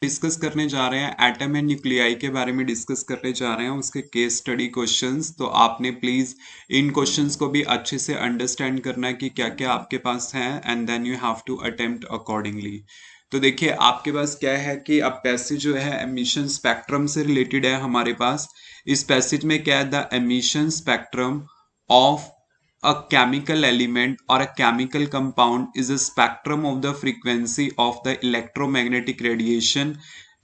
Discuss करने जा रहे हैं एटम एंड न्यूक्लियाई के बारे में डिस्कस करने जा रहे हैं उसके केस स्टडी क्वेश्चंस। तो आपने प्लीज इन क्वेश्चंस को भी अच्छे से अंडरस्टैंड करना है कि क्या क्या आपके पास है and then you have to attempt accordingly. तो देखिए आपके पास क्या है कि अब पैसेज जो है एमिशन स्पेक्ट्रम से रिलेटेड है हमारे पास। इस पैसेज में क्या है, the emission spectrum of a chemical element or a chemical compound is a spectrum of the frequency of the electromagnetic radiation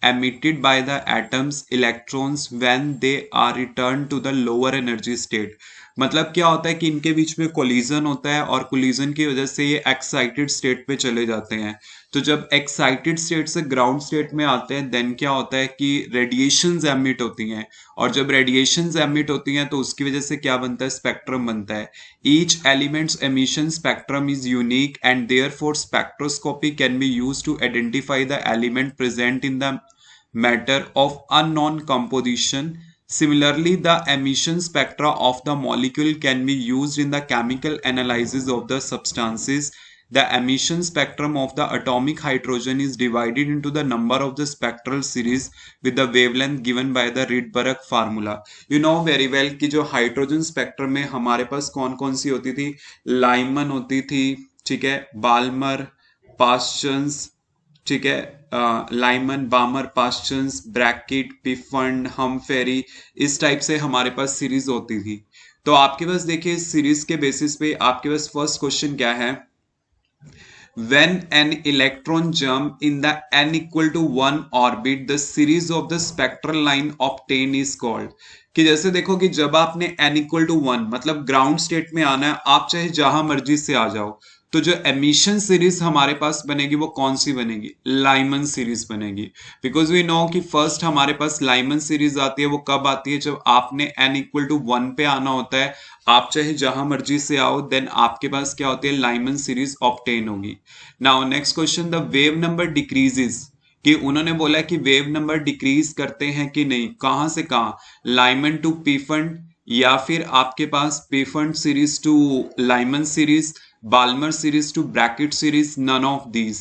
emitted by the atoms electrons when they are returned to the lower energy state। मतलब क्या होता है कि इनके बीच में collision होता है और कोलिजन की वजह से ये एक्साइटेड स्टेट पे चले जाते हैं। तो जब एक्साइटेड स्टेट से ग्राउंड स्टेट में आते हैं देन क्या होता है कि रेडिएशंस एमिट होती हैं, और जब रेडिएशंस एमिट होती हैं तो उसकी वजह से क्या बनता है, स्पेक्ट्रम बनता है। Each elements emission spectrum is unique and therefore spectroscopy can be used to identify the element present in the matter of unknown composition. Similarly, the emission spectra of the molecule can be used in the chemical analysis of the substances. The emission spectrum of the atomic hydrogen is divided into the number of the spectral series with the wavelength given by the Rydberg formula. You know very well कि जो hydrogen spectrum में हमारे पास कौन कौन सी होती थी, Lyman होती थी, ठीक है, बाल्मर, पास्चन्स, ठीक है, लाइमन, बामर, पास्चन्स, ब्रैकेट, पिफंड, हमफेरी, इस टाइप से हमारे पास सीरीज होती थी। तो आपके पास देखिए सीरीज के बेसिस पे आपके पास फर्स्ट क्वेश्चन क्या है, when an electron jump in the n equal to 1 orbit the series of the spectral line obtained is called। कि जैसे देखो कि जब आपने n इक्वल टू 1 मतलब ग्राउंड स्टेट में आना है, आप चाहे जहां मर्जी से आ जाओ, तो जो एमिशन सीरीज हमारे पास बनेगी वो कौन सी बनेगी, लाइमन सीरीज बनेगी। बिकॉज वी नो कि फर्स्ट हमारे पास लाइमन सीरीज आती है, वो कब आती है, जब आपने n इक्वल टू 1 पे आना होता है, आप चाहे जहां मर्जी से आओ, देन आपके पास क्या होती है, लाइमन सीरीज ऑब्टेन होगी। Now next question, the wave number decreases, कि उन्होंने बोला कि वेव नंबर डिक्रीज करते हैं कि नहीं, कहां से कहां, लाइमन टू पीफंड, या फिर आपके पास Pfund series to Lyman series, Balmer series to Brackett series, none of these.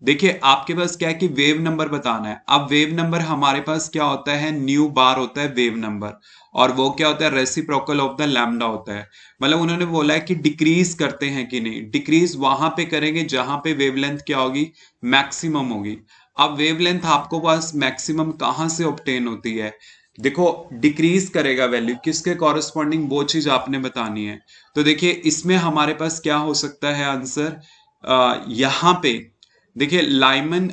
देखिए आपके पास क्या है कि वेव नंबर बताना है। अब वेव नंबर हमारे पास क्या होता है, न्यू बार होता है वेव नंबर, और वो क्या होता है, रेसिप्रोकल ऑफ द लैम्डा होता है। मतलब उन्होंने बोला है कि डिक्रीज करते हैं कि नहीं, डिक्रीज वहां पे करेंगे जहां पे वेवलेंथ क्या होगी, मैक्सिमम होगी। अब वेवलेंथ आपको पास मैक्सिमम कहां से ऑब्टेन होती है, देखो डिक्रीज करेगा वैल्यू किसके कॉरेस्पॉन्डिंग, वो चीज आपने बतानी है। तो देखिए इसमें हमारे पास क्या हो सकता है आंसर, यहां पे देखिए Lyman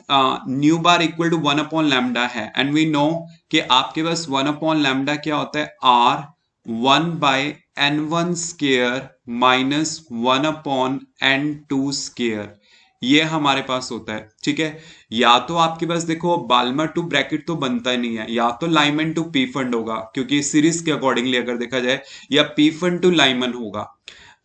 nu bar equal to 1 upon lambda है, एंड वी नो कि आपके पास 1 अपॉन लैम्डा क्या होता है, R 1 by n1 square minus 1 upon n2 square, ये हमारे पास होता है। ठीक है, या तो आपके पास देखो बाल्मर टू ब्रैकेट तो बनता ही नहीं है, या तो लाइमन टू पी फंड होगा, क्योंकि सीरीज के अकॉर्डिंगली अगर देखा जाए, या पी फंड टू लाइमन होगा।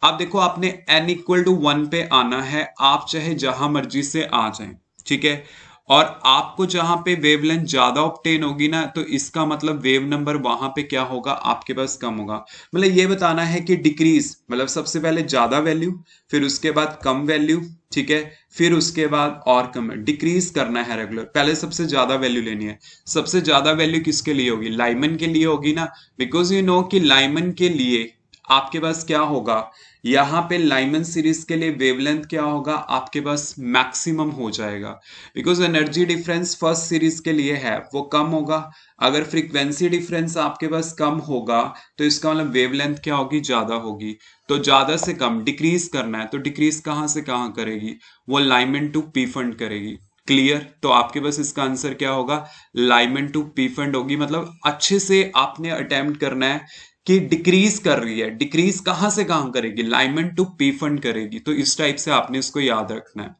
अब देखो आपने n इक्वल टू 1 पे आना है, आप चाहे जहां मर्जी से आ जाएं, ठीक है, और आपको जहां पे वेवलेंथ ज्यादा ऑब्टेन होगी ना, तो इसका मतलब वेव नंबर वहां पे क्या होगा, आपके पास कम होगा। मतलब ये बताना है कि डिक्रीज मतलब सबसे पहले ज्यादा वैल्यू, फिर उसके बाद कम वैल्यू, ठीक है, फिर उसके बाद और कम, डिक्रीज करना है रेगुलर, पहले सबसे ज्यादा वैल्यू लेनी है। सबसे ज्यादा वैल्यू किसके लिए होगी, लाइमन के लिए होगी ना, बिकॉज यू नो कि लाइमन के लिए आपके पास क्या होगा, यहां पे लाइमन सीरीज के लिए वेवलेंथ क्या होगा, आपके पास मैक्सिमम हो जाएगा, because energy difference first series के लिए है वो कम होगा। अगर फ्रीक्वेंसी डिफरेंस आपके पास कम होगा तो इसका मतलब वेवलेंथ क्या होगी, ज्यादा होगी। तो ज्यादा से कम डिक्रीज करना है, तो डिक्रीज कहां से कहां करेगी, वो लाइमन टू पी फंड करेगी। क्लियर, तो आपके पास इसका आंसर क्या होगा, लाइमन टू पी फंड होगी। मतलब अच्छे से आपने अटेम्प्ट करना है कि डिक्रीज कर रही है, डिक्रीज कहां से कहां करेगी, लाइमन टू पी फंड करेगी। तो इस टाइप से आपने इसको याद रखना है।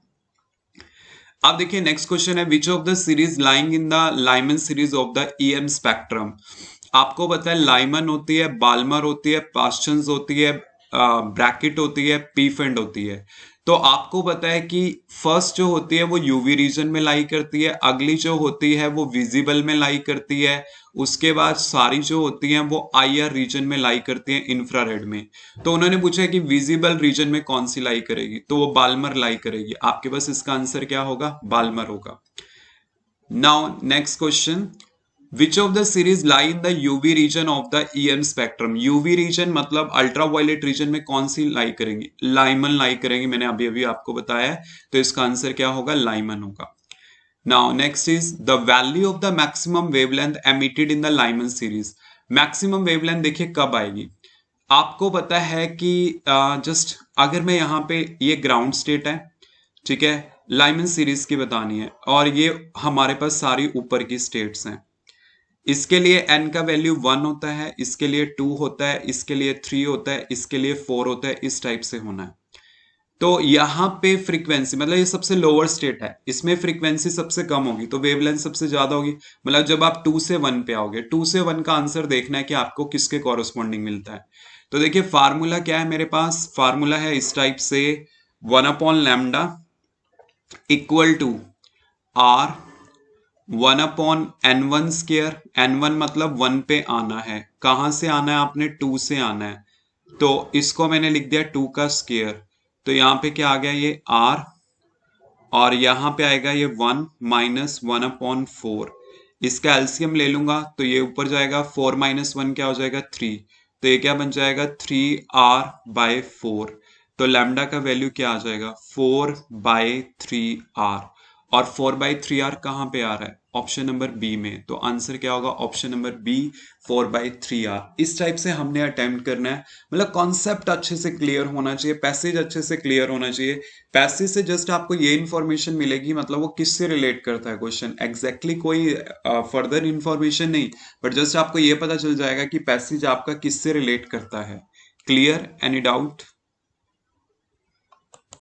अब देखिए नेक्स्ट क्वेश्चन है, विच of the series lying in the Lyman series of the EM spectrum. आपको पता है लाइमन होती है, बाल्मर होती है, पास्चन्स होती है, ब्रैकेट होती है, पी फंड होती है। तो आपको पता है कि फर्स्ट जो होती है वो यूवी रीजन में लाई करती है, अगली जो होती है वो विजिबल में लाई करती है, उसके बाद सारी जो होती हैं वो आईआर रीजन में लाई करती हैं, इंफ्रारेड में। तो उन्होंने पूछा है कि विजिबल रीजन में कौन सी लाई करेगी, तो वो बाल्मर लाई करेगी। आपके पास इसका आंसर क्या होगा, बाल्मर होगा। Now next question, which of the series lie in the UV region of the EM spectrum. UV region मतलब अल्ट्रावायलेट रीजन में कौन सी लाई करेंगी, लाइमन लाई करेंगी, मैंने अभी अभी आपको बताया है, तो इसका आंसर क्या होगा, लाइमन होगा। Now next is the value of the maximum wavelength emitted in the Lyman series. Maximum wavelength देखिए कब आएगी, आपको पता है कि जस्ट अगर मैं यहाँ पे, ये ग्राउंड स्टेट है, ठीक है, लाइमन सीरीज की बतानी है, और ये हमारे पास सारी ऊपर की स्टेट्स हैं। इसके लिए n का वैल्यू 1 होता है, इसके लिए 2 होता है, इसके लिए 3 होता है, इसके लिए 4 होता है, इस टाइप से होना है। तो यहाँ पे फ्रीक्वेंसी मतलब ये सबसे लोअर स्टेट है, इसमें फ्रीक्वेंसी सबसे कम होगी तो वेवलेंथ सबसे ज्यादा होगी। मतलब जब आप 2 से 1 पे आओगे, 2 से 1 का आंसर देखना है कि आपको किसके कॉरस्पॉन्डिंग मिलता है। तो देखिए फार्मूला क्या है मेरे पास, फार्मूला है इस टाइप से, 1/λ equal to r 1/n1 square. n1 मतलब 1 पे आना है, कहां से आना है आपने, 2 से आना है, तो इसको मैंने लिख दिया 2 का स्क्वायर। तो यहाँ पे क्या आ गया, ये r, और यहाँ पे आएगा ये 1 माइनस 1/4। इसका एलसीएम ले लूंगा तो ये ऊपर जाएगा, 4 माइनस 1 क्या हो जाएगा, 3। तो ये क्या बन जाएगा, 3r/4। तो लैम्डा का वैल्यू क्या आ जाएगा, 4/3r। और 4/3r कहाँ पे आ रहा है, ऑप्शन नंबर बी में। तो आंसर क्या होगा, ऑप्शन नंबर बी, 4/3r। इस टाइप से हमने अटेम्प्ट करना है, मतलब कॉन्सेप्ट अच्छे से क्लियर होना चाहिए, पैसेज अच्छे से क्लियर होना चाहिए। पैसेज से जस्ट आपको ये इन्फॉर्मेशन मिलेगी, मतलब वो किससे रिलेट करता है क्वेश्चन, एग्जैक्टली कोई फर्दर इन्फॉर्मेशन नहीं, बट जस्ट आपको ये पता चल जाएगा कि पैसेज आपका किससे रिलेट करता है। Clear, any doubt?